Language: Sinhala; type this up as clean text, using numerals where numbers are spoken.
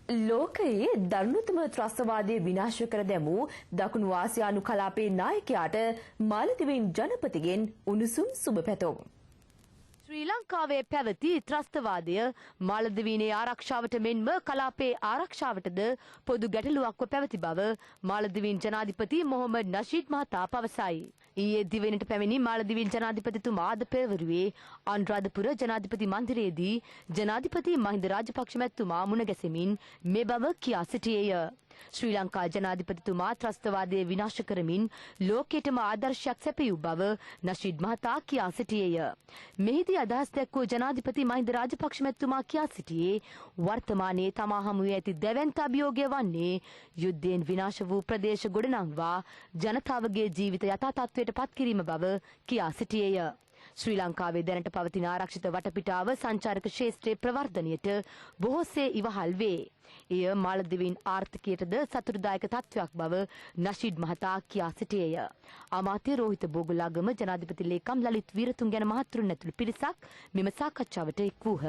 ලෝකයේ දරුණුතම ත්‍රස්තවාදය විනාශ කර දැමූ දකුණු ආසියානු කලාපයේ නායකයාට මාලදිවයින් ජනපතිගෙන් උණුසුම් සුබ පැතුම්. ශ්‍රී ලංකාවේ පැවති ත්‍රස්තවාදය මාලදිවයිනේ ආරක්ෂාවට මෙන්ම කලාපයේ ආරක්ෂාවටද පොදු ගැටලුවක්ව පැවති බව මාලදිවයින් ජනාධිපති මොහොමඩ් නෂීඩ් මහතා පවසයි. ඊයේ දිවයිනට පැමිණි මාලදිවයින් ජනාධිපතිතුමා අද පෙරවරුවේ අනුරාධපුර ජනාධිපති මන්දිරයේදී ජනාධිපති මහින්ද රාජපක්ෂ මැතිතුමා මුණ ගැසෙමින් මේ බව කියා සිටියේය. ශ්‍රී ලංකා ජනාධිපතිතුමා ත්‍රස්තවාදය විනාශ කරමින් ලෝකයටම ආදර්ශයක් සැපයූ බව නෂීඩ් මහතා කියා සිටියේය. මෙහිදී අදහස් දැක්වූ ජනාධිපති මහින්ද රාජපක්ෂ මැතිතුමා කියා සිටියේ වර්තමානයේ තමා හමුවේ ඇති දැවැන්ත අභියෝගය වන්නේ යුද්ධයෙන් විනාශ වූ ප්‍රදේශ ගොඩනංවා ජනතාවගේ ජීවිත යථා තත්ත්වයට පත් කිරීම බව කියා සිටියේය. ශ්‍රී ලංකාවේ දැනට පවතින ආරක්ෂිත වටපිටාව සංචාරක ක්ෂේත්‍රයේ ප්‍රවර්ධනයට බොහෝසේ ඉවහල් වේ. එය මාලදිවයින් ආර්ථිකයටද සතුටුදායක තත්ත්වයක් බව නෂීඩ් මහතා කියා සිටියේය. අමාත්‍ය රෝහිත බෝගුලාගම ජනාධිපති ලේකම් ලලිත් වීරතුංග යන මහතුරුන් ඇතුළු පිරිසක් මෙම සාකච්ඡාවට එක් වූහ.